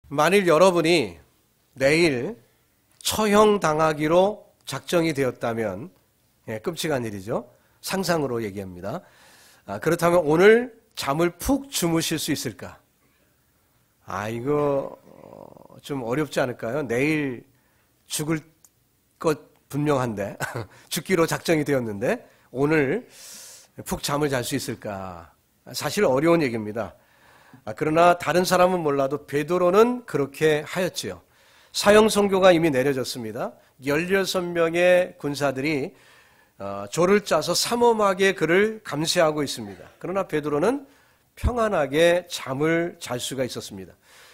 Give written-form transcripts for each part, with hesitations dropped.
만일 여러분이 내일 처형당하기로 작정이 되었다면, 끔찍한 일이죠. 상상으로 얘기합니다. 그렇다면 오늘 잠을 푹 주무실 수 있을까? 이거 좀 어렵지 않을까요? 내일 죽을 것 분명한데 죽기로 작정이 되었는데 오늘 푹 잠을 잘 수 있을까? 사실 어려운 얘기입니다. 그러나 다른 사람은 몰라도 베드로는 그렇게 하였지요. 사형 선고가 이미 내려졌습니다. 16명의 군사들이 조를 짜서 삼엄하게 그를 감시하고 있습니다. 그러나 베드로는 평안하게 잠을 잘 수가 있었습니다.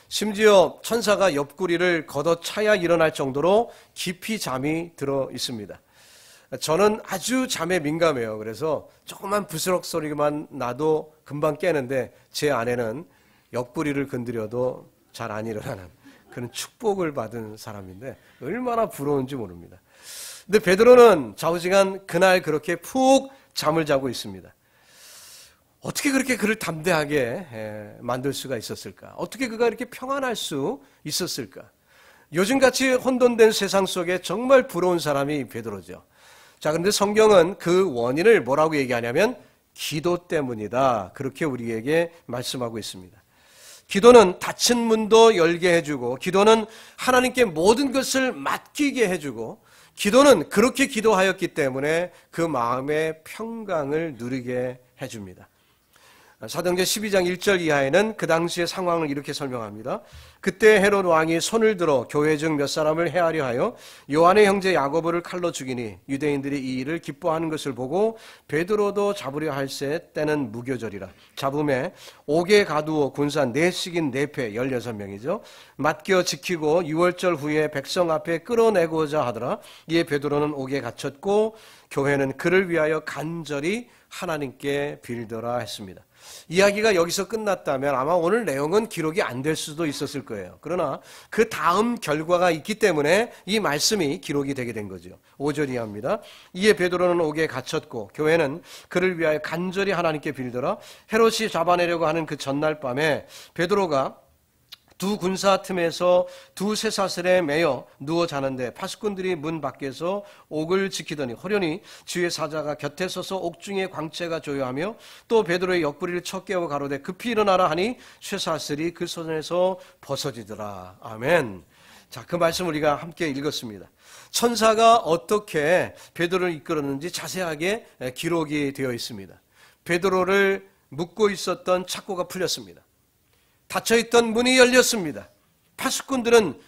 심지어 천사가 옆구리를 걷어차야 일어날 정도로 깊이 잠이 들어 있습니다. 저는 아주 잠에 민감해요. 그래서 조그만 부스럭 소리만 나도 금방 깨는데 제 아내는 옆구리를 건드려도 잘 안 일어나는 그런 축복을 받은 사람인데 얼마나 부러운지 모릅니다. 근데 베드로는 좌우지간 그날 그렇게 푹 잠을 자고 있습니다. 어떻게 그렇게 그를 담대하게 만들 수가 있었을까? 어떻게 그가 이렇게 평안할 수 있었을까? 요즘같이 혼돈된 세상 속에 정말 부러운 사람이 베드로죠. 자, 그런데 성경은 그 원인을 뭐라고 얘기하냐면 기도 때문이다. 그렇게 우리에게 말씀하고 있습니다. 기도는 닫힌 문도 열게 해주고, 기도는 하나님께 모든 것을 맡기게 해주고, 기도는 그렇게 기도하였기 때문에 그 마음의 평강을 누리게 해줍니다. 사도행전 12장 1절 이하에는 그 당시의 상황을 이렇게 설명합니다. 그때 헤롯 왕이 손을 들어 교회 중 몇 사람을 해하려 하여 요한의 형제 야고보를 칼로 죽이니 유대인들이 이 일을 기뻐하는 것을 보고 베드로도 잡으려 할새 때는 무교절이라. 잡음에 옥에 가두어 군사 4씩인 4패 16명이죠. 맡겨 지키고 6월절 후에 백성 앞에 끌어내고자 하더라. 이에 베드로는 옥에 갇혔고 교회는 그를 위하여 간절히 하나님께 빌더라 했습니다. 이야기가 여기서 끝났다면 아마 오늘 내용은 기록이 안 될 수도 있었을 거예요. 그러나 그 다음 결과가 있기 때문에 이 말씀이 기록이 되게 된 거죠. 5절 이하입니다. 이에 베드로는 옥에 갇혔고 교회는 그를 위하여 간절히 하나님께 빌더라. 헤롯이 잡아내려고 하는 그 전날 밤에 베드로가 두 군사 틈에서 두 쇠사슬에 매여 누워 자는데 파수꾼들이 문 밖에서 옥을 지키더니 호련히 주의 사자가 곁에 서서 옥중에 광채가 조여하며 또 베드로의 옆구리를 쳐 깨워 가로되 급히 일어나라 하니 쇠사슬이 그 손에서 벗어지더라. 아멘. 자, 그 말씀 우리가 함께 읽었습니다. 천사가 어떻게 베드로를 이끌었는지 자세하게 기록이 되어 있습니다. 베드로를 묶고 있었던 착고가 풀렸습니다. 닫혀있던 문이 열렸습니다. 파수꾼들은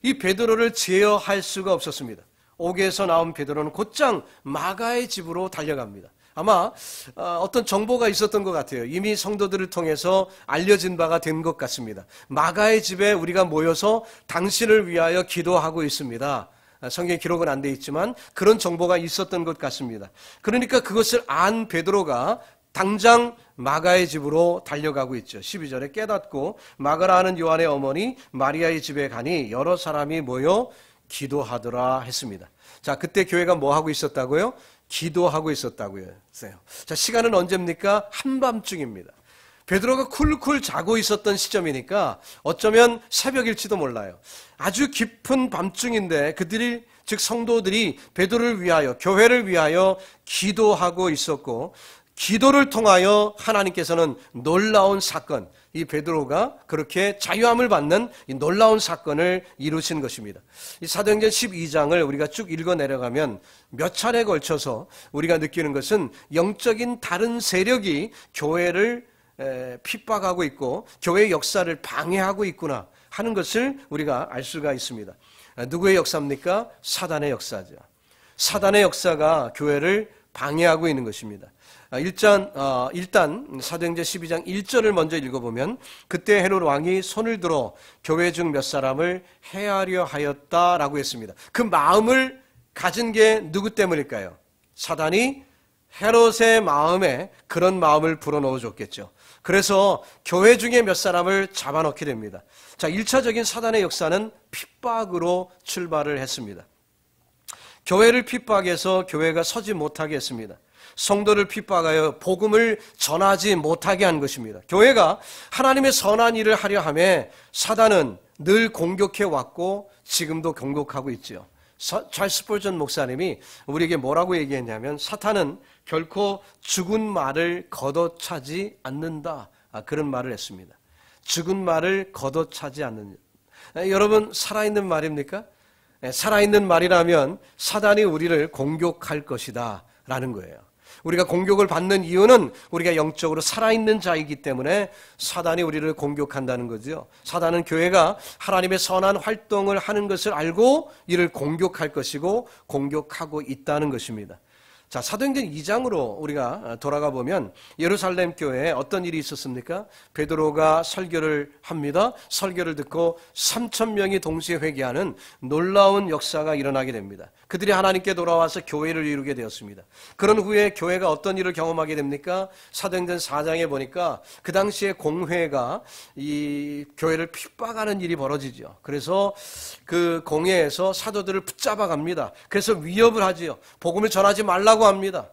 이 베드로를 제어할 수가 없었습니다. 옥에서 나온 베드로는 곧장 마가의 집으로 달려갑니다. 아마 어떤 정보가 있었던 것 같아요. 이미 성도들을 통해서 알려진 바가 된 것 같습니다. 마가의 집에 우리가 모여서 당신을 위하여 기도하고 있습니다. 성경에 기록은 안 돼 있지만 그런 정보가 있었던 것 같습니다. 그러니까 그것을 안 베드로가 당장 마가의 집으로 달려가고 있죠. 12절에 깨닫고 마가라 하는 요한의 어머니 마리아의 집에 가니 여러 사람이 모여 기도하더라 했습니다. 자, 그때 교회가 뭐 하고 있었다고요? 기도하고 있었다고요. 자, 시간은 언제입니까? 한밤중입니다. 베드로가 쿨쿨 자고 있었던 시점이니까 어쩌면 새벽일지도 몰라요. 아주 깊은 밤중인데 그들이 즉 성도들이 베드로를 위하여 교회를 위하여 기도하고 있었고 기도를 통하여 하나님께서는 놀라운 사건, 이 베드로가 그렇게 자유함을 받는 이 놀라운 사건을 이루신 것입니다. 이 사도행전 12장을 우리가 쭉 읽어 내려가면 몇 차례에 걸쳐서 우리가 느끼는 것은 영적인 다른 세력이 교회를 핍박하고 있고 교회의 역사를 방해하고 있구나 하는 것을 우리가 알 수가 있습니다. 누구의 역사입니까? 사단의 역사죠. 사단의 역사가 교회를 방해하고 있는 것입니다. 일단 사도행전 12장 1절을 먼저 읽어보면 그때 헤롯 왕이 손을 들어 교회 중 몇 사람을 해하려 하였다라고 했습니다. 그 마음을 가진 게 누구 때문일까요? 사단이 헤롯의 마음에 그런 마음을 불어넣어 줬겠죠. 그래서 교회 중에 몇 사람을 잡아넣게 됩니다. 자, 1차적인 사단의 역사는 핍박으로 출발을 했습니다. 교회를 핍박해서 교회가 서지 못하게 했습니다. 성도를 핍박하여 복음을 전하지 못하게 한 것입니다. 교회가 하나님의 선한 일을 하려 하며 사단은 늘 공격해 왔고 지금도 공격하고 있죠. 찰스 스펄전 목사님이 우리에게 뭐라고 얘기했냐면 사탄은 결코 죽은 말을 걷어차지 않는다. 그런 말을 했습니다. 죽은 말을 걷어차지 않는다. 여러분 살아있는 말입니까? 살아있는 말이라면 사단이 우리를 공격할 것이다 라는 거예요. 우리가 공격을 받는 이유는 우리가 영적으로 살아있는 자이기 때문에 사단이 우리를 공격한다는 거죠. 사단은 교회가 하나님의 선한 활동을 하는 것을 알고 이를 공격할 것이고 공격하고 있다는 것입니다. 자, 사도행전 2장으로 우리가 돌아가 보면 예루살렘 교회에 어떤 일이 있었습니까? 베드로가 설교를 합니다. 설교를 듣고 3,000명이 동시에 회개하는 놀라운 역사가 일어나게 됩니다. 그들이 하나님께 돌아와서 교회를 이루게 되었습니다. 그런 후에 교회가 어떤 일을 경험하게 됩니까? 사도행전 4장에 보니까 그 당시에 공회가 이 교회를 핍박하는 일이 벌어지죠. 그래서 그 공회에서 사도들을 붙잡아 갑니다. 그래서 위협을 하지요. 복음을 전하지 말라고 합니다.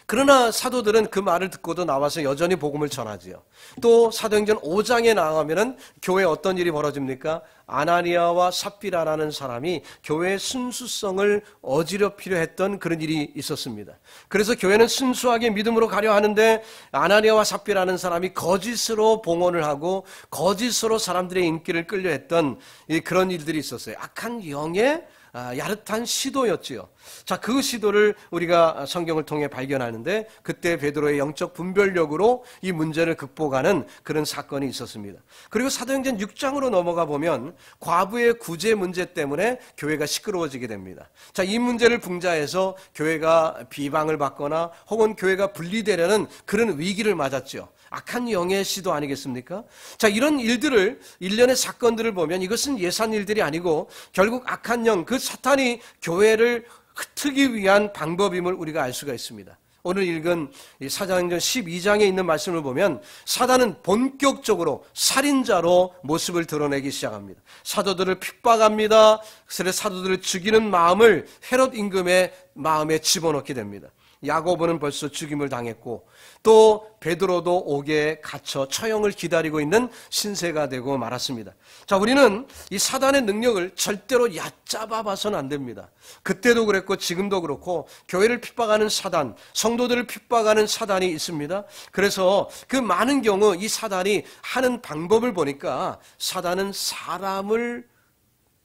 그러나 사도들은 그 말을 듣고도 나와서 여전히 복음을 전하지요. 또 사도행전 5장에 나가면은 교회에 어떤 일이 벌어집니까? 아나니아와 삽비라라는 사람이 교회의 순수성을 어지럽히려 했던 그런 일이 있었습니다. 그래서 교회는 순수하게 믿음으로 가려 하는데 아나니아와 삽비라는 사람이 거짓으로 봉헌을 하고 거짓으로 사람들의 인기를 끌려 했던 그런 일들이 있었어요. 악한 영의 야릇한 시도였지요. 자, 그 시도를 우리가 성경을 통해 발견하는데 그때 베드로의 영적 분별력으로 이 문제를 극복하는 그런 사건이 있었습니다. 그리고 사도행전 6장으로 넘어가 보면 과부의 구제 문제 때문에 교회가 시끄러워지게 됩니다. 자, 이 문제를 붕자해서 교회가 비방을 받거나 혹은 교회가 분리되려는 그런 위기를 맞았죠. 악한 영의 시도 아니겠습니까? 자, 이런 일들을 일련의 사건들을 보면 이것은 예산 일들이 아니고 결국 악한 영, 그 사탄이 교회를 흩트기 위한 방법임을 우리가 알 수가 있습니다. 오늘 읽은 사도행전 12장에 있는 말씀을 보면 사단은 본격적으로 살인자로 모습을 드러내기 시작합니다. 사도들을 핍박합니다. 그래서 사도들을 죽이는 마음을 헤롯 임금의 마음에 집어넣게 됩니다. 야고보는 벌써 죽임을 당했고 또 베드로도 옥에 갇혀 처형을 기다리고 있는 신세가 되고 말았습니다. 자, 우리는 이 사단의 능력을 절대로 얕잡아 봐서는 안 됩니다. 그때도 그랬고 지금도 그렇고 교회를 핍박하는 사단, 성도들을 핍박하는 사단이 있습니다. 그래서 그 많은 경우 이 사단이 하는 방법을 보니까 사단은 사람을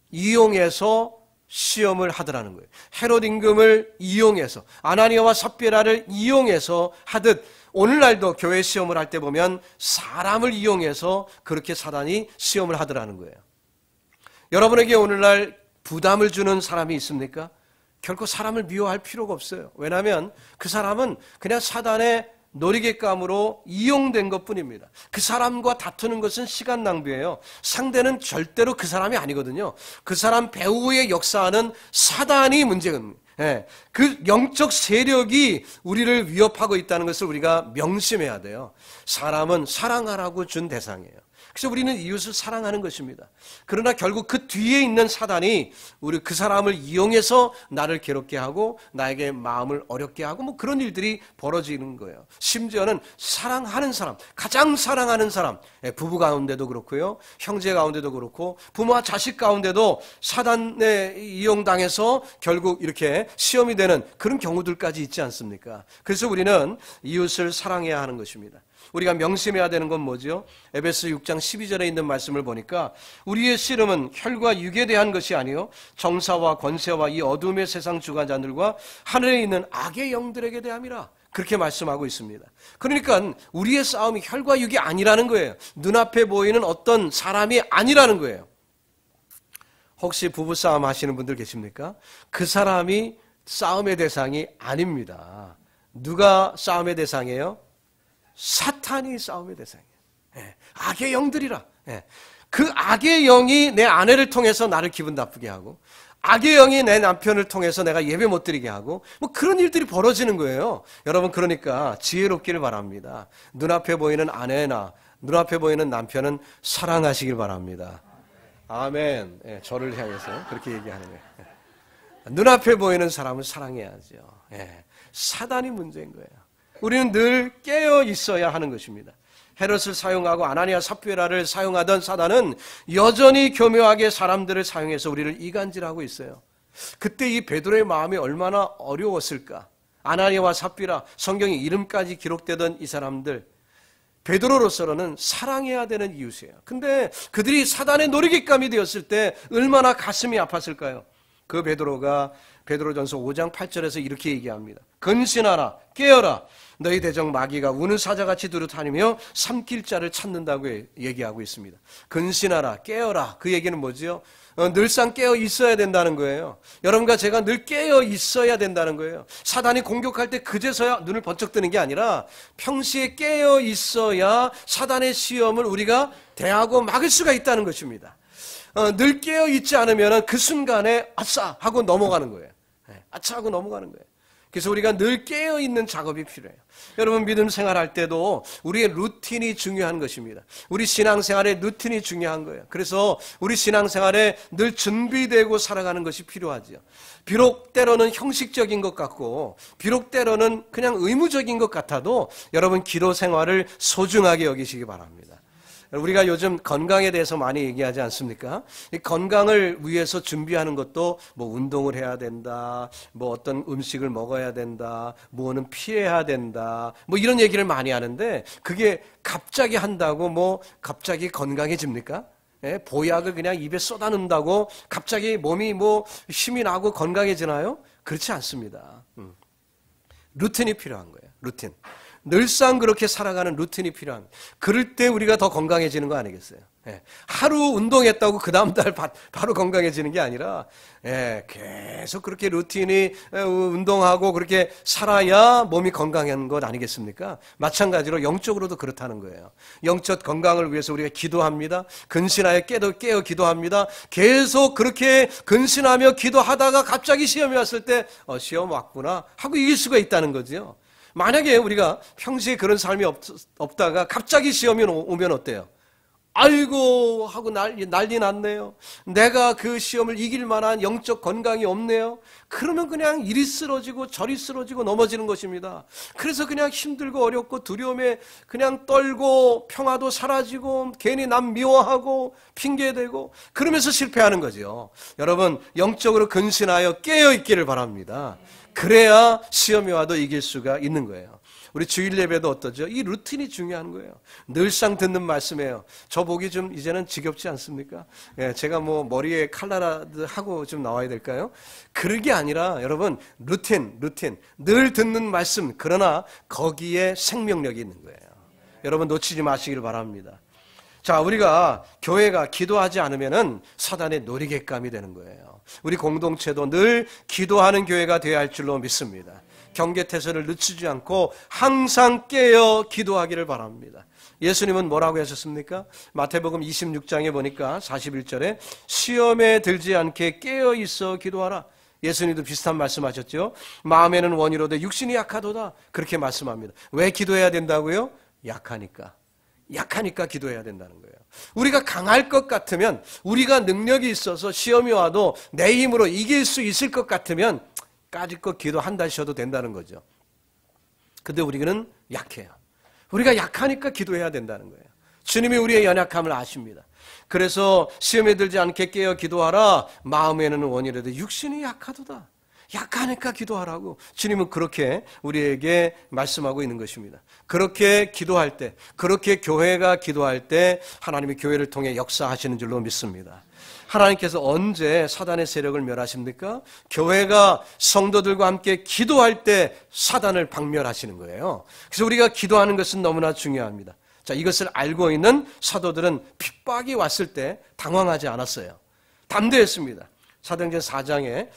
이용해서 시험을 하더라는 거예요. 헤롯 임금을 이용해서 아나니아와 삽비라를 이용해서 하듯 오늘날도 교회 시험을 할 때 보면 사람을 이용해서 그렇게 사단이 시험을 하더라는 거예요. 여러분에게 오늘날 부담을 주는 사람이 있습니까? 결코 사람을 미워할 필요가 없어요. 왜냐하면 그 사람은 그냥 사단의 놀이객감으로 이용된 것뿐입니다. 그 사람과 다투는 것은 시간 낭비예요. 상대는 절대로 그 사람이 아니거든요. 그 사람 배후에 역사하는 사단이 문제입니다. 그 영적 세력이 우리를 위협하고 있다는 것을 우리가 명심해야 돼요. 사람은 사랑하라고 준 대상이에요. 그래서 우리는 이웃을 사랑하는 것입니다. 그러나 결국 그 뒤에 있는 사단이 우리 그 사람을 이용해서 나를 괴롭게 하고 나에게 마음을 어렵게 하고 뭐 그런 일들이 벌어지는 거예요. 심지어는 사랑하는 사람, 가장 사랑하는 사람, 부부 가운데도 그렇고요, 형제 가운데도 그렇고 부모와 자식 가운데도 사단에 이용당해서 결국 이렇게 시험이 되는 그런 경우들까지 있지 않습니까? 그래서 우리는 이웃을 사랑해야 하는 것입니다. 우리가 명심해야 되는 건 뭐죠? 에베소 6장 12절에 있는 말씀을 보니까 우리의 씨름은 혈과 육에 대한 것이 아니요 정사와 권세와 이 어둠의 세상 주관자들과 하늘에 있는 악의 영들에게 대함이라 그렇게 말씀하고 있습니다. 그러니까 우리의 싸움이 혈과 육이 아니라는 거예요. 눈앞에 보이는 어떤 사람이 아니라는 거예요. 혹시 부부싸움 하시는 분들 계십니까? 그 사람이 싸움의 대상이 아닙니다. 누가 싸움의 대상이에요? 사탄이 싸움의 대상이에요. 악의 영들이라. 그 악의 영이 내 아내를 통해서 나를 기분 나쁘게 하고 악의 영이 내 남편을 통해서 내가 예배 못 드리게 하고 뭐 그런 일들이 벌어지는 거예요. 여러분 그러니까 지혜롭기를 바랍니다. 눈앞에 보이는 아내나 눈앞에 보이는 남편은 사랑하시길 바랍니다. 아멘. 저를 향해서 그렇게 얘기하는 거예요. 눈앞에 보이는 사람을 사랑해야죠. 사단이 문제인 거예요. 우리는 늘 깨어 있어야 하는 것입니다. 헤롯을 사용하고 아나니아 삽비라를 사용하던 사단은 여전히 교묘하게 사람들을 사용해서 우리를 이간질하고 있어요. 그때 이 베드로의 마음이 얼마나 어려웠을까. 아나니아와 삽비라, 성경에 이름까지 기록되던 이 사람들, 베드로로서는 사랑해야 되는 이웃이에요. 근데 그들이 사단의 놀이깃감이 되었을 때 얼마나 가슴이 아팠을까요? 그 베드로가 베드로전서 5장 8절에서 이렇게 얘기합니다. 근신하라, 깨어라. 너희 대적 마귀가 우는 사자같이 두루다니며 삼킬 자를 찾는다고 얘기하고 있습니다. 근신하라, 깨어라. 그 얘기는 뭐지요? 늘상 깨어 있어야 된다는 거예요. 여러분과 제가 늘 깨어 있어야 된다는 거예요. 사단이 공격할 때 그제서야 눈을 번쩍 뜨는 게 아니라 평시에 깨어 있어야 사단의 시험을 우리가 대하고 막을 수가 있다는 것입니다. 늘 깨어 있지 않으면 그 순간에 아싸 하고 넘어가는 거예요. 아차 하고 넘어가는 거예요. 그래서 우리가 늘 깨어있는 작업이 필요해요. 여러분 믿음 생활할 때도 우리의 루틴이 중요한 것입니다. 우리 신앙생활의 루틴이 중요한 거예요. 그래서 우리 신앙생활에 늘 준비되고 살아가는 것이 필요하죠. 비록 때로는 형식적인 것 같고 비록 때로는 그냥 의무적인 것 같아도 여러분 기도 생활을 소중하게 여기시기 바랍니다. 우리가 요즘 건강에 대해서 많이 얘기하지 않습니까? 이 건강을 위해서 준비하는 것도 뭐 운동을 해야 된다, 뭐 어떤 음식을 먹어야 된다, 뭐는 피해야 된다, 뭐 이런 얘기를 많이 하는데 그게 갑자기 한다고 뭐 갑자기 건강해집니까? 보약을 그냥 입에 쏟아넣는다고 갑자기 몸이 뭐 힘이 나고 건강해지나요? 그렇지 않습니다. 루틴이 필요한 거예요. 루틴. 늘상 그렇게 살아가는 루틴이 필요한, 그럴 때 우리가 더 건강해지는 거 아니겠어요? 하루 운동했다고 그 다음 달 바로 건강해지는 게 아니라 계속 그렇게 루틴이 운동하고 그렇게 살아야 몸이 건강한 것 아니겠습니까? 마찬가지로 영적으로도 그렇다는 거예요. 영적 건강을 위해서 우리가 기도합니다. 근신하여 깨어 기도합니다. 계속 그렇게 근신하며 기도하다가 갑자기 시험이 왔을 때 시험 왔구나 하고 이길 수가 있다는 거죠. 만약에 우리가 평소에 그런 삶이 없다가 갑자기 시험이 오면 어때요? 아이고 하고 난리 났네요. 내가 그 시험을 이길 만한 영적 건강이 없네요. 그러면 그냥 이리 쓰러지고 저리 쓰러지고 넘어지는 것입니다. 그래서 그냥 힘들고 어렵고 두려움에 그냥 떨고 평화도 사라지고 괜히 남 미워하고 핑계대고 그러면서 실패하는 거죠. 여러분 영적으로 근신하여 깨어있기를 바랍니다. 그래야 시험이 와도 이길 수가 있는 거예요. 우리 주일 예배도 어떠죠? 이 루틴이 중요한 거예요. 늘상 듣는 말씀이에요. 저 보기 좀 이제는 지겹지 않습니까? 제가 뭐 머리에 칼라라도 하고 좀 나와야 될까요? 그런 게 아니라 여러분 루틴 늘 듣는 말씀, 그러나 거기에 생명력이 있는 거예요. 여러분 놓치지 마시길 바랍니다. 자, 우리가 교회가 기도하지 않으면은 사단의 놀이객감이 되는 거예요. 우리 공동체도 늘 기도하는 교회가 되어야 할 줄로 믿습니다. 경계태세를 늦추지 않고 항상 깨어 기도하기를 바랍니다. 예수님은 뭐라고 하셨습니까? 마태복음 26장에 보니까 41절에 시험에 들지 않게 깨어 있어 기도하라. 예수님도 비슷한 말씀하셨죠. 마음에는 원이로되 육신이 약하도다. 그렇게 말씀합니다. 왜 기도해야 된다고요? 약하니까 기도해야 된다는 거예요. 우리가 강할 것 같으면, 우리가 능력이 있어서 시험이 와도 내 힘으로 이길 수 있을 것 같으면 까짓것 기도 한 달 쉬어도 된다는 거죠. 근데 우리는 약해요. 우리가 약하니까 기도해야 된다는 거예요. 주님이 우리의 연약함을 아십니다. 그래서 시험에 들지 않게 깨어 기도하라. 마음에는 원이라도 육신이 약하도다. 약하니까 기도하라고 주님은 그렇게 우리에게 말씀하고 있는 것입니다. 그렇게 기도할 때, 그렇게 교회가 기도할 때 하나님이 교회를 통해 역사하시는 줄로 믿습니다. 하나님께서 언제 사단의 세력을 멸하십니까? 교회가 성도들과 함께 기도할 때 사단을 박멸하시는 거예요. 그래서 우리가 기도하는 것은 너무나 중요합니다. 자, 이것을 알고 있는 사도들은 핍박이 왔을 때 당황하지 않았어요. 담대했습니다. 사도행전 4장에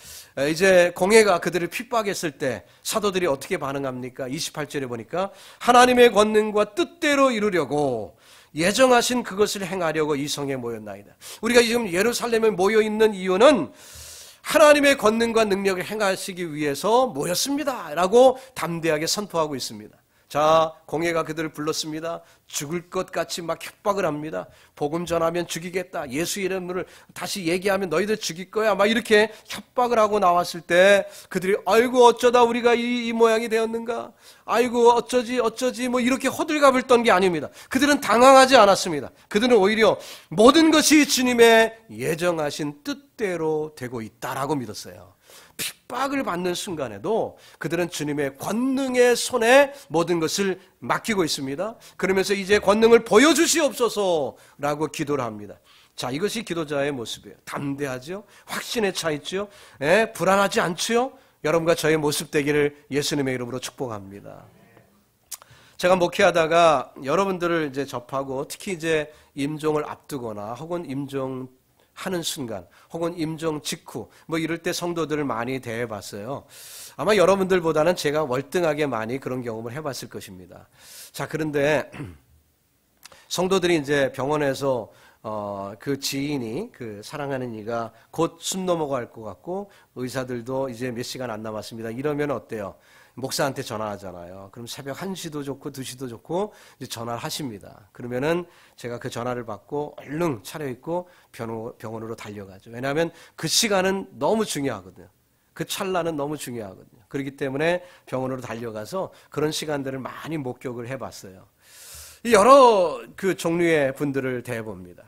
이제 공회가 그들을 핍박했을 때 사도들이 어떻게 반응합니까? 28절에 보니까 하나님의 권능과 뜻대로 이루려고 예정하신 그것을 행하려고 이 성에 모였나이다. 우리가 지금 예루살렘에 모여있는 이유는 하나님의 권능과 능력을 행하시기 위해서 모였습니다 라고 담대하게 선포하고 있습니다. 자, 공회가 그들을 불렀습니다. 죽을 것 같이 막 협박을 합니다. 복음 전하면 죽이겠다. 예수 이름을 다시 얘기하면 너희들 죽일 거야. 막 이렇게 협박을 하고 나왔을 때 그들이 아이고 어쩌다 우리가 이 모양이 되었는가. 아이고 어쩌지 뭐 이렇게 호들갑을 떤 게 아닙니다. 그들은 당황하지 않았습니다. 그들은 오히려 모든 것이 주님의 예정하신 뜻대로 되고 있다라고 믿었어요. 핍박을 받는 순간에도 그들은 주님의 권능의 손에 모든 것을 맡기고 있습니다. 그러면서 이제 권능을 보여주시옵소서라고 기도를 합니다. 자, 이것이 기도자의 모습이에요. 담대하죠? 확신에 차 있죠? 불안하지 않죠? 여러분과 저의 모습 되기를 예수님의 이름으로 축복합니다. 제가 목회하다가 여러분들을 이제 접하고 특히 이제 임종을 앞두거나 혹은 임종하는 순간 혹은 임종 직후 뭐 이럴 때 성도들을 많이 대해봤어요. 아마 여러분들보다는 제가 월등하게 많이 그런 경험을 해봤을 것입니다. 자, 그런데 성도들이 이제 병원에서 그 지인이 그 사랑하는 이가 곧 숨 넘어갈 것 같고 의사들도 이제 몇 시간 안 남았습니다. 이러면 어때요? 목사한테 전화하잖아요. 그럼 새벽 1시도 좋고 2시도 좋고 이제 전화를 하십니다. 그러면은 제가 그 전화를 받고 얼른 차려입고 병원으로 달려가죠. 왜냐하면 그 시간은 너무 중요하거든요. 그 찰나는 너무 중요하거든요. 그렇기 때문에 병원으로 달려가서 그런 시간들을 많이 목격을 해봤어요. 여러 그 종류의 분들을 대해봅니다.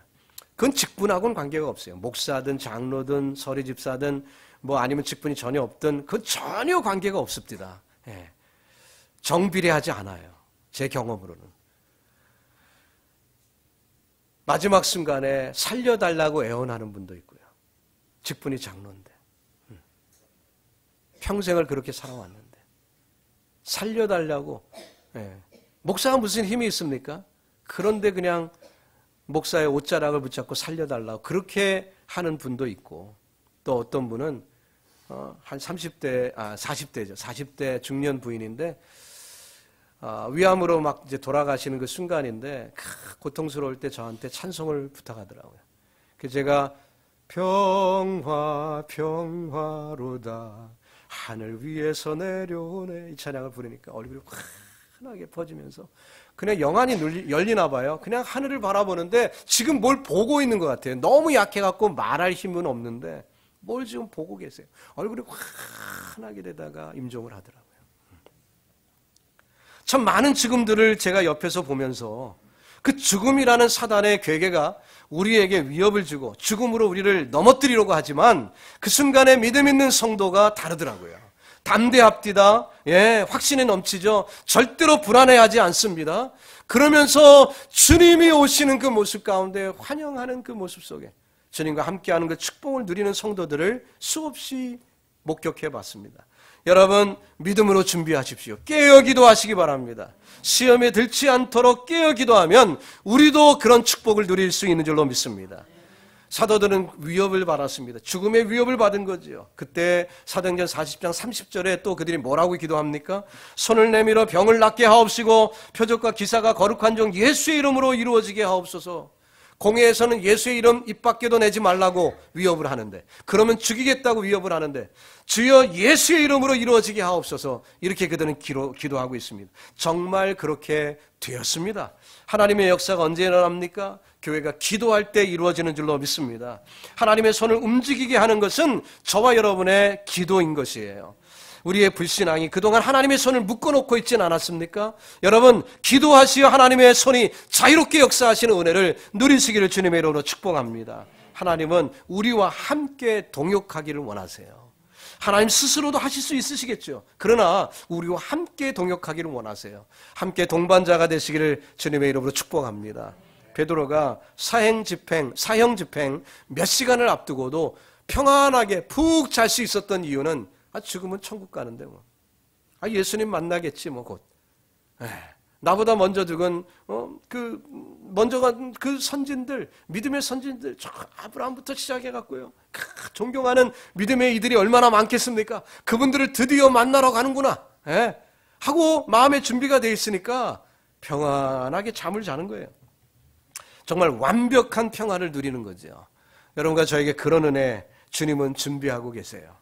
그건 직분하고는 관계가 없어요. 목사든 장로든 서리집사든 뭐 아니면 직분이 전혀 없든 그건 전혀 관계가 없습니다. 예. 정비례하지 않아요. 제 경험으로는. 마지막 순간에 살려달라고 애원하는 분도 있고요. 직분이 장로인데. 평생을 그렇게 살아왔는데. 살려달라고. 예. 목사가 무슨 힘이 있습니까? 그런데 그냥 목사의 옷자락을 붙잡고 살려달라고 그렇게 하는 분도 있고 또 어떤 분은 한 40대죠. 40대 중년 부인인데 위암으로 막 이제 돌아가시는 그 순간인데 고통스러울 때 저한테 찬송을 부탁하더라고요. 그래서 제가 평화로다 하늘 위에서 내려오네 이 찬양을 부르니까 얼굴이 환하게 퍼지면서 그냥 영안이 열리나 봐요. 그냥 하늘을 바라보는데 지금 뭘 보고 있는 것 같아요. 너무 약해갖고 말할 힘은 없는데 뭘 지금 보고 계세요. 얼굴이 환하게 되다가 임종을 하더라고요. 참 많은 죽음들을 제가 옆에서 보면서 그 죽음이라는 사단의 괴계가 우리에게 위협을 주고 죽음으로 우리를 넘어뜨리려고 하지만 그 순간에 믿음 있는 성도가 다르더라고요. 담대합디다. 예, 확신이 넘치죠. 절대로 불안해하지 않습니다. 그러면서 주님이 오시는 그 모습 가운데 환영하는 그 모습 속에 주님과 함께하는 그 축복을 누리는 성도들을 수없이 목격해 봤습니다. 여러분 믿음으로 준비하십시오. 깨어 기도하시기 바랍니다. 시험에 들지 않도록 깨어 기도하면 우리도 그런 축복을 누릴 수 있는 줄로 믿습니다. 사도들은 위협을 받았습니다. 죽음의 위협을 받은 거지요. 그때 사도행전 40장 30절에 또 그들이 뭐라고 기도합니까? 손을 내밀어 병을 낫게 하옵시고 표적과 기사가 거룩한 종 예수의 이름으로 이루어지게 하옵소서. 공회에서는 예수의 이름 입 밖에도 내지 말라고 위협을 하는데 그러면 죽이겠다고 위협을 하는데 주여 예수의 이름으로 이루어지게 하옵소서 이렇게 그들은 기도하고 있습니다. 정말 그렇게 되었습니다. 하나님의 역사가 언제 일어납니까? 교회가 기도할 때 이루어지는 줄로 믿습니다. 하나님의 손을 움직이게 하는 것은 저와 여러분의 기도인 것이에요. 우리의 불신앙이 그동안 하나님의 손을 묶어놓고 있지는 않았습니까? 여러분 기도하시어 하나님의 손이 자유롭게 역사하시는 은혜를 누리시기를 주님의 이름으로 축복합니다. 하나님은 우리와 함께 동역하기를 원하세요. 하나님 스스로도 하실 수 있으시겠죠. 그러나 우리와 함께 동역하기를 원하세요. 함께 동반자가 되시기를 주님의 이름으로 축복합니다. 베드로가 사형 집행 몇 시간을 앞두고도 평안하게 푹 잘 수 있었던 이유는 죽으면 천국 가는데 뭐. 예수님 만나겠지 뭐 곧. 나보다 먼저 죽은 먼저 간 그 선진들, 믿음의 선진들, 아브라함부터 시작해갖고요. 존경하는 믿음의 이들이 얼마나 많겠습니까? 그분들을 드디어 만나러 가는구나. 하고 마음의 준비가 돼 있으니까 평안하게 잠을 자는 거예요. 정말 완벽한 평안을 누리는 거죠. 여러분과 저에게 그런 은혜 주님은 준비하고 계세요.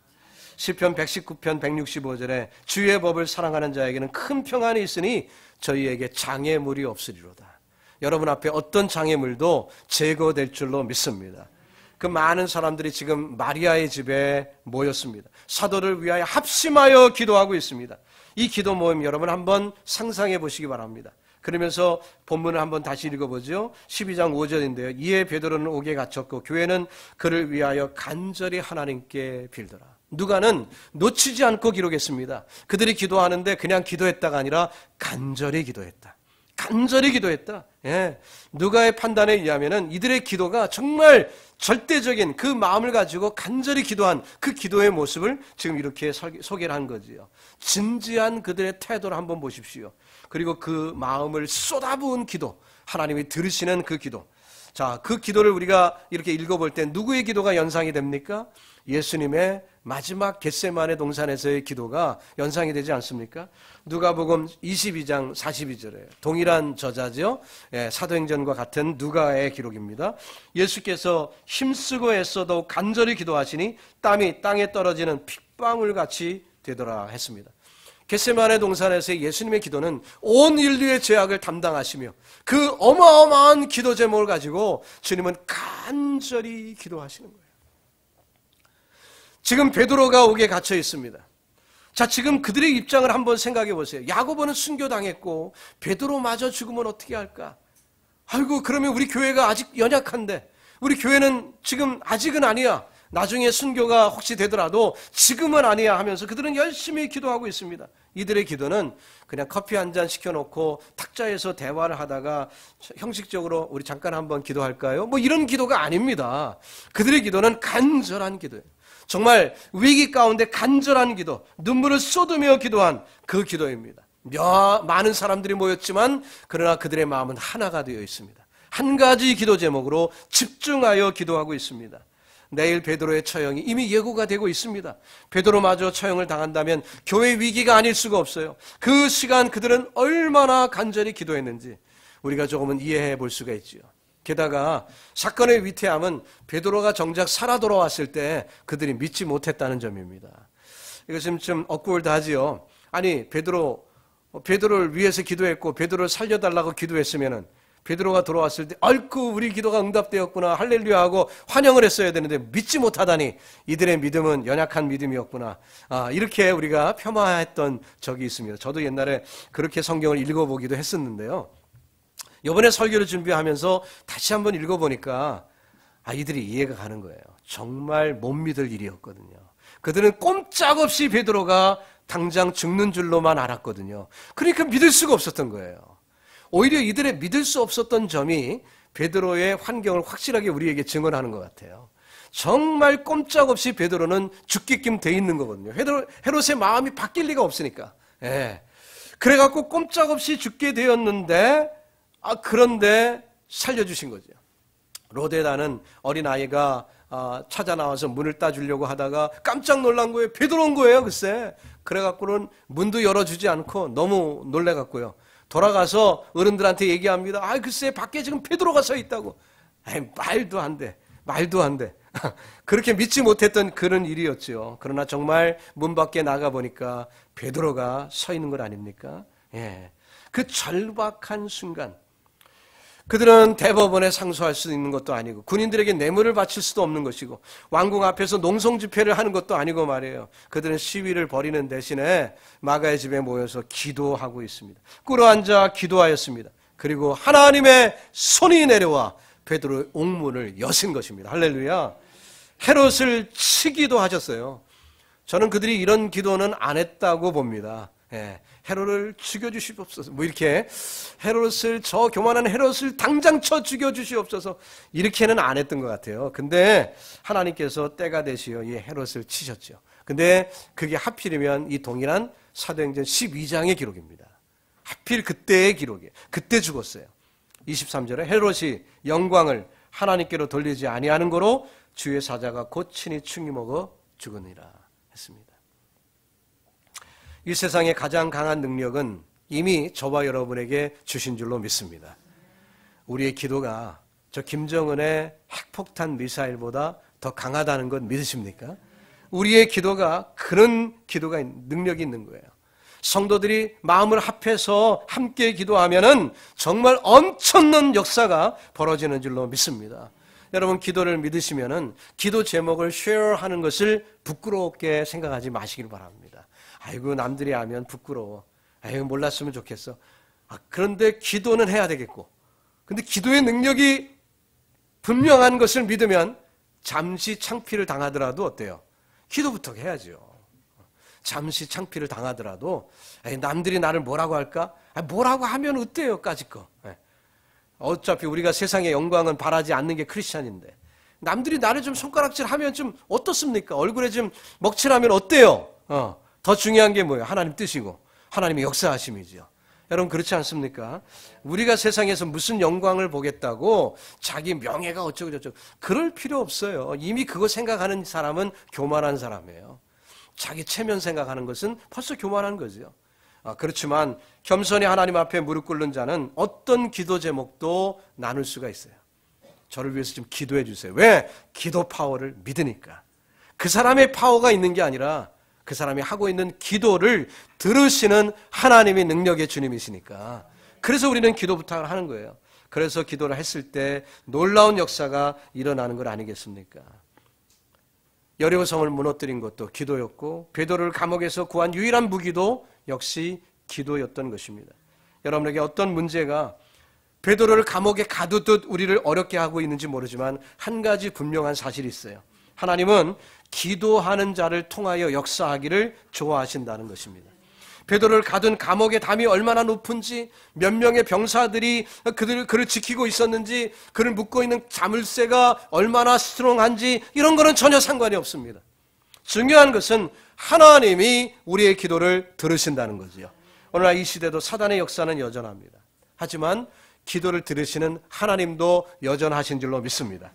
시편 119편 165절에 주의 법을 사랑하는 자에게는 큰 평안이 있으니 저희에게 장애물이 없으리로다. 여러분 앞에 어떤 장애물도 제거될 줄로 믿습니다. 그 많은 사람들이 지금 마리아의 집에 모였습니다. 사도를 위하여 합심하여 기도하고 있습니다. 이 기도 모임 여러분 한번 상상해 보시기 바랍니다. 그러면서 본문을 한번 다시 읽어보죠. 12장 5절인데요. 이에 베드로는 옥에 갇혔고 교회는 그를 위하여 간절히 하나님께 빌더라. 누가는 놓치지 않고 기록했습니다. 그들이 기도하는데 그냥 기도했다가 아니라 간절히 기도했다. 간절히 기도했다. 예. 누가의 판단에 의하면은 이들의 기도가 정말 절대적인 그 마음을 가지고 간절히 기도한 그 기도의 모습을 지금 이렇게 소개를 한 거지요. 진지한 그들의 태도를 한번 보십시오. 그리고 그 마음을 쏟아부은 기도, 하나님이 들으시는 그 기도. 자, 그 기도를 우리가 이렇게 읽어볼 때 누구의 기도가 연상이 됩니까? 예수님의 마지막 겟세마네 동산에서의 기도가 연상이 되지 않습니까? 누가복음 22장 42절에 동일한 저자죠. 예, 사도행전과 같은 누가의 기록입니다. 예수께서 힘쓰고 애써도 간절히 기도하시니 땀이 땅에 떨어지는 핏방울같이 되더라 했습니다. 겟세마네 동산에서의 예수님의 기도는 온 인류의 죄악을 담당하시며 그 어마어마한 기도 제목을 가지고 주님은 간절히 기도하시는 거예요. 지금 베드로가 옥에 갇혀 있습니다. 자, 지금 그들의 입장을 한번 생각해 보세요. 야고보는 순교당했고 베드로마저 죽으면 어떻게 할까? 아이고, 그러면 우리 교회가 아직 연약한데, 우리 교회는 지금 아직은 아니야. 나중에 순교가 혹시 되더라도 지금은 아니야 하면서 그들은 열심히 기도하고 있습니다. 이들의 기도는 그냥 커피 한 잔 시켜놓고 탁자에서 대화를 하다가 형식적으로 우리 잠깐 한번 기도할까요? 뭐 이런 기도가 아닙니다. 그들의 기도는 간절한 기도예요. 정말 위기 가운데 간절한 기도, 눈물을 쏟으며 기도한 그 기도입니다. 많은 사람들이 모였지만 그러나 그들의 마음은 하나가 되어 있습니다. 한 가지 기도 제목으로 집중하여 기도하고 있습니다. 내일 베드로의 처형이 이미 예고가 되고 있습니다. 베드로마저 처형을 당한다면 교회 위기가 아닐 수가 없어요. 그 시간 그들은 얼마나 간절히 기도했는지 우리가 조금은 이해해 볼 수가 있지요. 게다가 사건의 위태함은 베드로가 정작 살아 돌아왔을 때 그들이 믿지 못했다는 점입니다. 이것은 좀 억울하지요. 아니, 베드로를 위해서 기도했고 베드로를 살려달라고 기도했으면은 베드로가 돌아왔을 때 아이쿠 우리 기도가 응답되었구나 할렐루야 하고 환영을 했어야 되는데 믿지 못하다니 이들의 믿음은 연약한 믿음이었구나. 이렇게 우리가 폄하했던 적이 있습니다. 저도 옛날에 그렇게 성경을 읽어보기도 했었는데요. 이번에 설교를 준비하면서 다시 한번 읽어보니까 이들이 이해가 가는 거예요. 정말 못 믿을 일이었거든요. 그들은 꼼짝없이 베드로가 당장 죽는 줄로만 알았거든요. 그러니까 믿을 수가 없었던 거예요. 오히려 이들의 믿을 수 없었던 점이 베드로의 환경을 확실하게 우리에게 증언하는 것 같아요. 정말 꼼짝없이 베드로는 죽게끔 돼 있는 거거든요. 헤롯의 마음이 바뀔 리가 없으니까. 예. 그래갖고 꼼짝없이 죽게 되었는데 그런데 살려주신 거죠. 로데다는 어린아이가 찾아 나와서 문을 따주려고 하다가 깜짝 놀란 거예요. 베드로인 거예요, 글쎄. 그래갖고는 문도 열어주지 않고 너무 놀래갖고요. 돌아가서 어른들한테 얘기합니다. 글쎄 밖에 지금 베드로가 서 있다고. 말도 안 돼. 말도 안 돼. 그렇게 믿지 못했던 그런 일이었죠. 그러나 정말 문 밖에 나가보니까 베드로가 서 있는 것 아닙니까? 예. 그 절박한 순간 그들은 대법원에 상소할 수 있는 것도 아니고 군인들에게 뇌물을 바칠 수도 없는 것이고 왕궁 앞에서 농성 집회를 하는 것도 아니고 말이에요. 그들은 시위를 벌이는 대신에 마가의 집에 모여서 기도하고 있습니다. 꿇어앉아 기도하였습니다. 그리고 하나님의 손이 내려와 베드로의 옥문을 여신 것입니다. 할렐루야. 헤롯을 치기도 하셨어요. 저는 그들이 이런 기도는 안 했다고 봅니다. 예. 헤롯을 죽여주시옵소서. 이렇게 헤롯을 저 교만한 헤롯을 당장 쳐 죽여주시옵소서. 이렇게는 안 했던 것 같아요. 근데 하나님께서 때가 되시어 이 헤롯을 치셨죠. 근데 그게 하필이면 이 동일한 사도행전 12장의 기록입니다. 하필 그때의 기록이에요. 그때 죽었어요. 23절에 헤롯이 영광을 하나님께로 돌리지 아니하는 거로 주의 사자가 곧 친히 충이 먹어 죽으니라 했습니다. 이 세상의 가장 강한 능력은 이미 저와 여러분에게 주신 줄로 믿습니다. 우리의 기도가 저 김정은의 핵폭탄 미사일보다 더 강하다는 건 믿으십니까? 우리의 기도가 그런 기도가 능력이 있는 거예요. 성도들이 마음을 합해서 함께 기도하면은 정말 엄청난 역사가 벌어지는 줄로 믿습니다. 여러분 기도를 믿으시면은 기도 제목을 쉐어하는 것을 부끄럽게 생각하지 마시길 바랍니다. 아이고 남들이 알면 부끄러워. 아이고 몰랐으면 좋겠어. 그런데 기도는 해야 되겠고. 근데 기도의 능력이 분명한 것을 믿으면 잠시 창피를 당하더라도 어때요? 기도부터 해야죠. 잠시 창피를 당하더라도 남들이 나를 뭐라고 할까? 뭐라고 하면 어때요? 까짓 거. 어차피 우리가 세상의 영광은 바라지 않는 게 크리스찬인데 남들이 나를 좀 손가락질하면 좀 어떻습니까? 얼굴에 좀 먹칠하면 어때요? 더 중요한 게 뭐예요? 하나님 뜻이고 하나님의 역사하심이죠. 여러분 그렇지 않습니까? 우리가 세상에서 무슨 영광을 보겠다고 자기 명예가 어쩌고 저쩌고 그럴 필요 없어요. 이미 그거 생각하는 사람은 교만한 사람이에요. 자기 체면 생각하는 것은 벌써 교만한 거죠. 그렇지만 겸손히 하나님 앞에 무릎 꿇는 자는 어떤 기도 제목도 나눌 수가 있어요. 저를 위해서 좀 기도해 주세요. 왜? 기도 파워를 믿으니까. 그 사람의 파워가 있는 게 아니라 그 사람이 하고 있는 기도를 들으시는 하나님의 능력의 주님이시니까. 그래서 우리는 기도 부탁을 하는 거예요. 그래서 기도를 했을 때 놀라운 역사가 일어나는 것 아니겠습니까? 여리고성을 무너뜨린 것도 기도였고 베드로를 감옥에서 구한 유일한 무기도 역시 기도였던 것입니다. 여러분에게 어떤 문제가 베드로를 감옥에 가두듯 우리를 어렵게 하고 있는지 모르지만 한 가지 분명한 사실이 있어요. 하나님은 기도하는 자를 통하여 역사하기를 좋아하신다는 것입니다. 베드로를 가둔 감옥의 담이 얼마나 높은지, 몇 명의 병사들이 그를 지키고 있었는지, 그를 묶고 있는 자물쇠가 얼마나 스트롱한지 이런 거는 전혀 상관이 없습니다. 중요한 것은 하나님이 우리의 기도를 들으신다는 거지요. 오늘날 이 시대도 사단의 역사는 여전합니다. 하지만 기도를 들으시는 하나님도 여전하신 줄로 믿습니다.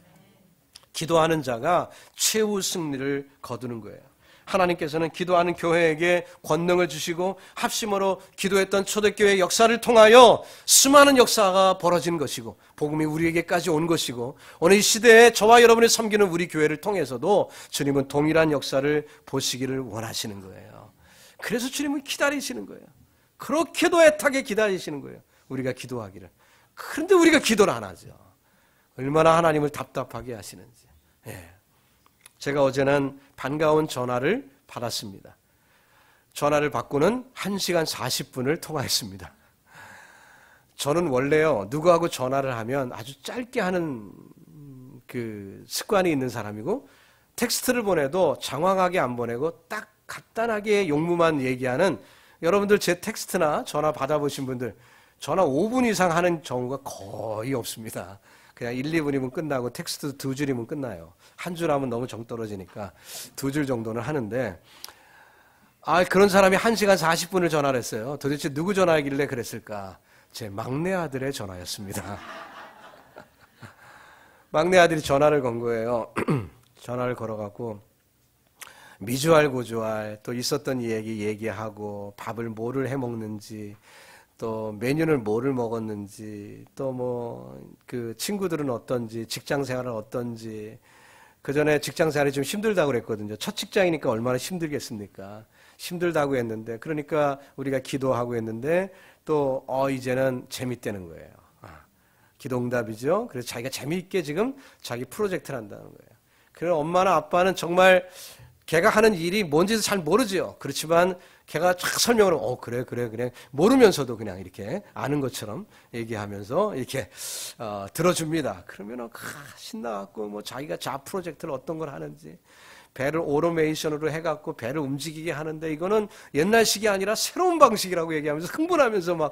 기도하는 자가 최후 승리를 거두는 거예요. 하나님께서는 기도하는 교회에게 권능을 주시고 합심으로 기도했던 초대교회의 역사를 통하여 수많은 역사가 벌어진 것이고 복음이 우리에게까지 온 것이고 오늘 이 시대에 저와 여러분이 섬기는 우리 교회를 통해서도 주님은 동일한 역사를 보시기를 원하시는 거예요. 그래서 주님은 기다리시는 거예요. 그렇게도 애타게 기다리시는 거예요. 우리가 기도하기를. 그런데 우리가 기도를 안 하죠. 얼마나 하나님을 답답하게 하시는지. 제가 어제는 반가운 전화를 받았습니다. 전화를 받고는 1시간 40분을 통화했습니다. 저는 원래요, 누구하고 전화를 하면 아주 짧게 하는 그 습관이 있는 사람이고, 텍스트를 보내도 장황하게 안 보내고 딱 간단하게 용무만 얘기하는, 여러분들 제 텍스트나 전화 받아보신 분들, 전화 5분 이상 하는 경우가 거의 없습니다. 그냥 1, 2분이면 끝나고 텍스트 2줄이면 끝나요. 한 줄 하면 너무 정 떨어지니까 2줄 정도는 하는데, 그런 사람이 1시간 40분을 전화를 했어요. 도대체 누구 전화하길래 그랬을까? 제 막내 아들의 전화였습니다. 막내 아들이 전화를 건 거예요. 전화를 걸어갖고 미주알 고주알 또 있었던 얘기하고 밥을 뭐를 해먹는지 또 메뉴를 뭐를 먹었는지 또 뭐 그 친구들은 어떤지 직장 생활은 어떤지 그 전에 직장 생활이 좀 힘들다고 그랬거든요. 첫 직장이니까 얼마나 힘들겠습니까? 힘들다고 했는데 그러니까 우리가 기도하고 했는데 또 이제는 재밌다는 거예요. 기도응답이죠. 그래서 자기가 재미있게 지금 자기 프로젝트를 한다는 거예요. 그래서 엄마나 아빠는 정말 걔가 하는 일이 뭔지도 잘 모르죠. 그렇지만 걔가 쫙 설명을 그래 모르면서도 그냥 이렇게 아는 것처럼 얘기하면서 이렇게 들어줍니다. 그러면은 신나갖고 뭐 자기가 자 프로젝트를 어떤 걸 하는지 배를 오토메이션으로 해갖고 배를 움직이게 하는데 이거는 옛날식이 아니라 새로운 방식이라고 얘기하면서 흥분하면서 막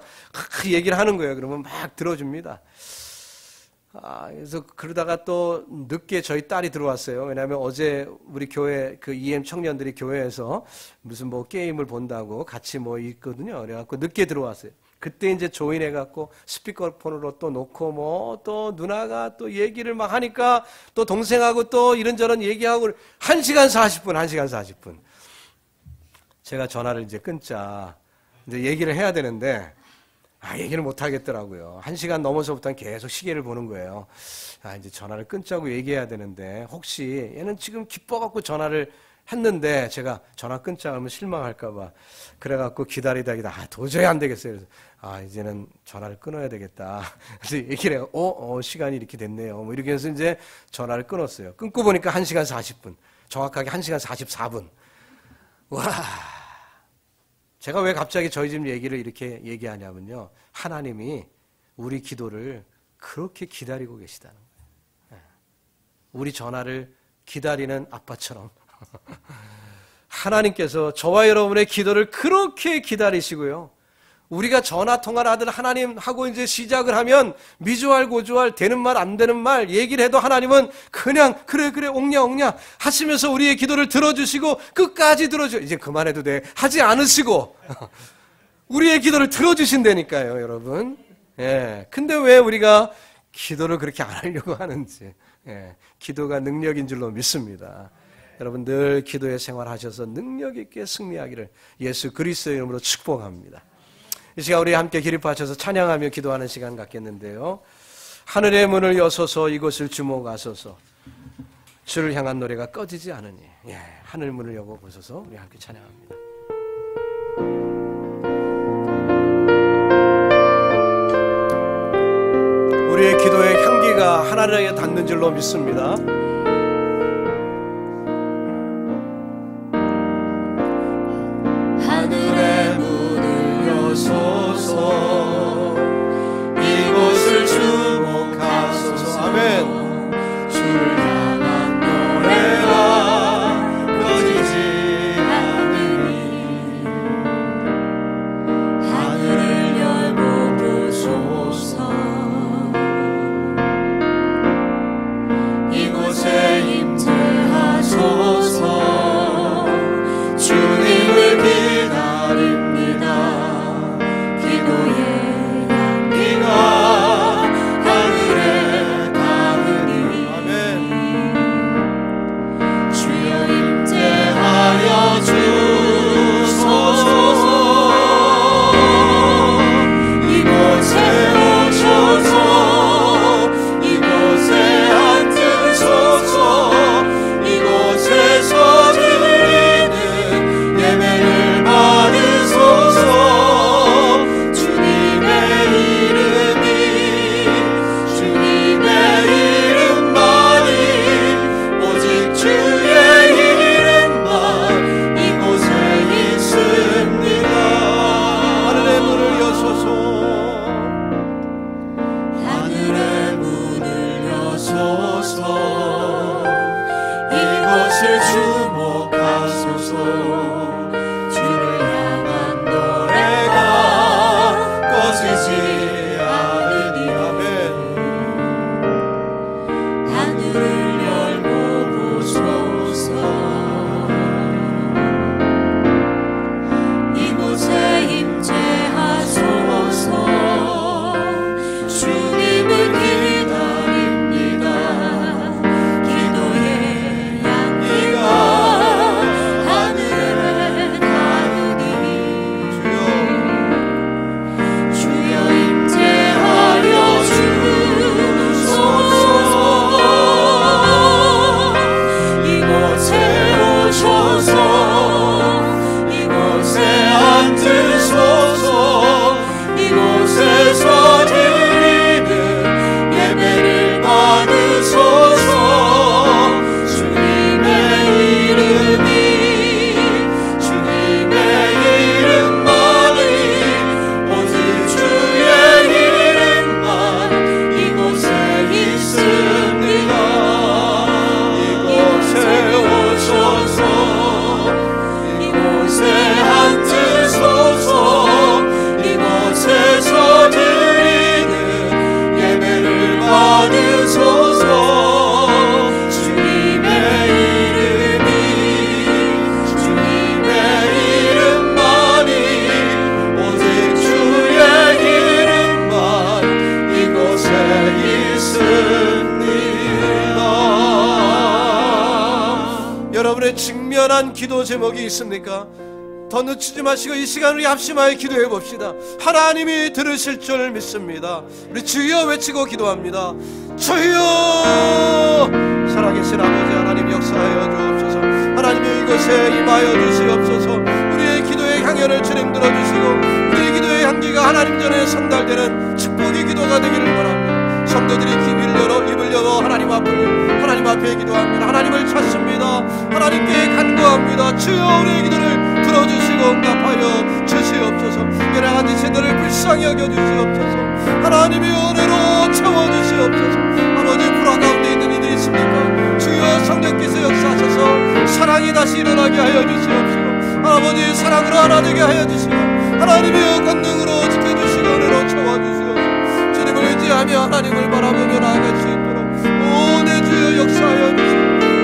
얘기를 하는 거예요. 그러면 막 들어줍니다. 그래서 그러다가 또 늦게 저희 딸이 들어왔어요. 왜냐하면 어제 우리 교회 그 EM 청년들이 교회에서 무슨 뭐 게임을 본다고 같이 뭐 있거든요. 그래갖고 늦게 들어왔어요. 그때 이제 조인해갖고 스피커폰으로 또 놓고 뭐 또 누나가 또 얘기를 막 하니까 또 동생하고 또 이런저런 얘기하고 1시간 40분. 제가 전화를 이제 끊자. 이제 얘기를 해야 되는데 얘기를 못 하겠더라고요. 1시간 넘어서부터는 계속 시계를 보는 거예요. 이제 전화를 끊자고 얘기해야 되는데 혹시 얘는 지금 기뻐갖고 전화를 했는데 제가 전화 끊자 하면 실망할까봐 그래갖고 기다리다 도저히 안 되겠어요. 그래서 이제는 전화를 끊어야 되겠다. 그래서 얘기를 해요. 시간이 이렇게 됐네요. 뭐 이렇게 해서 이제 전화를 끊었어요. 끊고 보니까 1시간 40분. 정확하게 1시간 44분. 와. 제가 왜 갑자기 저희 집 얘기를 이렇게 얘기하냐면요, 하나님이 우리 기도를 그렇게 기다리고 계시다는 거예요. 우리 전화를 기다리는 아빠처럼 하나님께서 저와 여러분의 기도를 그렇게 기다리시고요, 우리가 전화 통화를 하든 하나님하고 이제 시작을 하면 미주알 고주알 되는 말 안 되는 말 얘기를 해도 하나님은 그냥 그래 옹냐 하시면서 우리의 기도를 들어주시고 끝까지 들어줘. 이제 그만해도 돼 하지 않으시고 우리의 기도를 들어주신다니까요, 여러분. 예. 근데 왜 우리가 기도를 그렇게 안 하려고 하는지, 예. 기도가 능력인 줄로 믿습니다. 여러분 늘 기도의 생활하셔서 능력 있게 승리하기를 예수 그리스도의 이름으로 축복합니다. 이 시간 우리 함께 기립하셔서 찬양하며 기도하는 시간 갖겠는데요, 하늘의 문을 여소서 이곳을 주목하소서 주를 향한 노래가 꺼지지 않으니, 예, 하늘 문을 여고 보소서. 우리 함께 찬양합니다. 우리의 기도의 향기가 하늘에 닿는 줄로 믿습니다. 하늘의 문을 여소서 이곳을 주목하소서. 아멘. 주를 향한 노래가 꺼지지 않으니 하늘을 열고 보소서. 이곳에 임재하소서. 주님을 기다립니다. 기도의 향기가 하늘에 닿으니 주여 임재하여 주소서. 이곳에 오셔서 이곳에 앉으소서. 이곳에서 드리는 예배를 받으소서. 주님의 이름이 주님의 이름만이 오직 주의 이름만 이곳에 있습니다. 하늘의 문을 여소서. 하늘의 문을 여소서. 이곳을 주목하소서. 주를 향한 노래가 꺼지지 않으니 하늘을 열고 보소서. 이곳에 임재하소서. 주님을 기다립니다. 기도의 향기가 하늘에 닿으니 주여 임재하여 주소서. 이곳에 오셔서 이곳에 앉으소서. 이곳에서 드리는 예배를 받으소서. 주님의 이름이 주님의 이름만이 오직 주의 이름만 이곳에 있습니다. 이곳에 오셔서 이곳에 앉으소서. 이곳에서 드리는 예배를 받으소서. 주님의 이름이 주님의 이름만이 오직 주의 이름만 이곳에 있습니다. 여러분의 직면한 기도 제목이 있습니까? 더 늦추지 마시고 이 시간 우리 합심하여 기도해 봅시다. 하나님이 들으실 줄 믿습니다. 우리 주여 외치고 기도합니다. 주여! 살아계신 아버지 하나님 역사하여 주옵소서. 하나님이 이곳에 임하여 주시옵소서. 우리의 기도의 향연을 주님 들어주시고 우리의 기도의 향기가 하나님 전에 전달되는 축복의 기도가 되기를 원합니다. 성도들이 입을 열어 하나님 앞에 기도합니다. 하나님을 찾습니다. 하나님께 간구합니다. 주여 우리의 기도를 들어주시옵소서. 들으시고 응답하여 주시옵소서. 연약한 지체들을 불쌍히 여겨 주시옵소서. 하나님의 은혜로 채워주시옵소서. 아버지, 불화 가운데 있는 이들이 있습니까? 주여 성령께서 역사하셔서 사랑이 다시 일어나게 하여 주시옵시고, 아버지 사랑으로 하나 되게 하여 주시고, 하나님의 권능으로 지켜주시고 은혜로 채워주시옵소서. 주님을 의지하며 하나님을 바라보며 나아갈 수 있도록 오 내 주여 역사하여 주시고,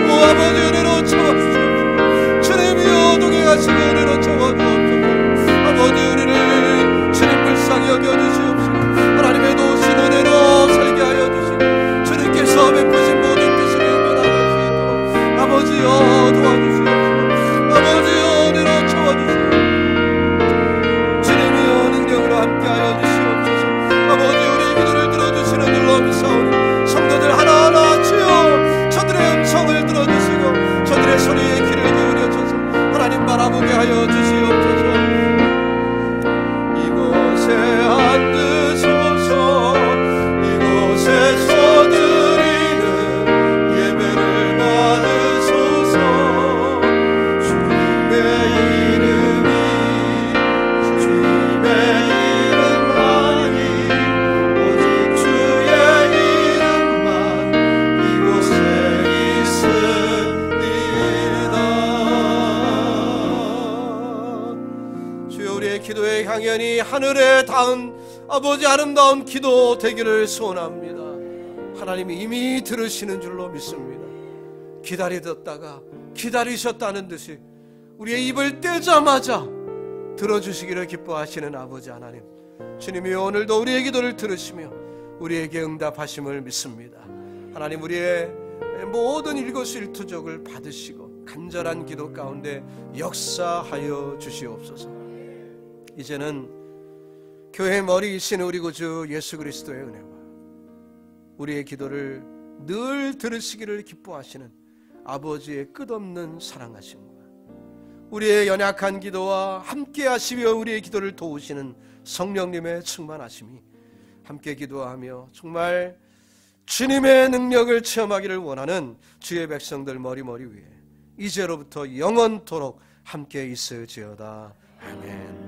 오 아버지 은혜로 채워주시옵소서. 주님이여 동행하시고 은혜로 채워주옵소서. 아버지 우리를 주님 불쌍히 여겨주시옵시고, 하나님의 도우신 은혜로 살게 하여 주시고, 주님께서 베푸신 모든 뜻을 이루며 나갈 수 있도록 아버지여 도와주시옵시고, 아버지여 은혜로 채워주시고, 주님이여 능력으로 함께하여 주시옵소서. 아버지 우리의 기도를 들어주시는 줄로 믿사오니 성도들 하나하나 주여 저들의 음성을 들어주시고 저들의 소리에 귀를 기울여줘서 하나님 바라보게 하여 주시옵소서. 이곳에 앉으소서. 이곳에서 드리는 예배를 받으소서. 주님의 이름이 주님의 이름만이 오직 주의 이름만 이곳에 있습니다. 주여 우리의 기도의 향연이 하늘에 닿은 아버지 아름다운 기도 되기를 소원합니다. 하나님이 이미 들으시는 줄로 믿습니다. 기다리셨다가 기다리셨다는 듯이 우리의 입을 떼자마자 들어주시기를 기뻐하시는 아버지 하나님, 주님이 오늘도 우리의 기도를 들으시며 우리에게 응답하심을 믿습니다. 하나님, 우리의 모든 일거수일투족을 받으시고 간절한 기도 가운데 역사하여 주시옵소서. 이제는 교회의 머리이신 우리 구주 예수 그리스도의 은혜와 우리의 기도를 늘 들으시기를 기뻐하시는 아버지의 끝없는 사랑하심과 우리의 연약한 기도와 함께 하시며 우리의 기도를 도우시는 성령님의 충만하심이 함께 기도하며 정말 주님의 능력을 체험하기를 원하는 주의 백성들 머리 위에 이제로부터 영원토록 함께 있을지어다. 아멘.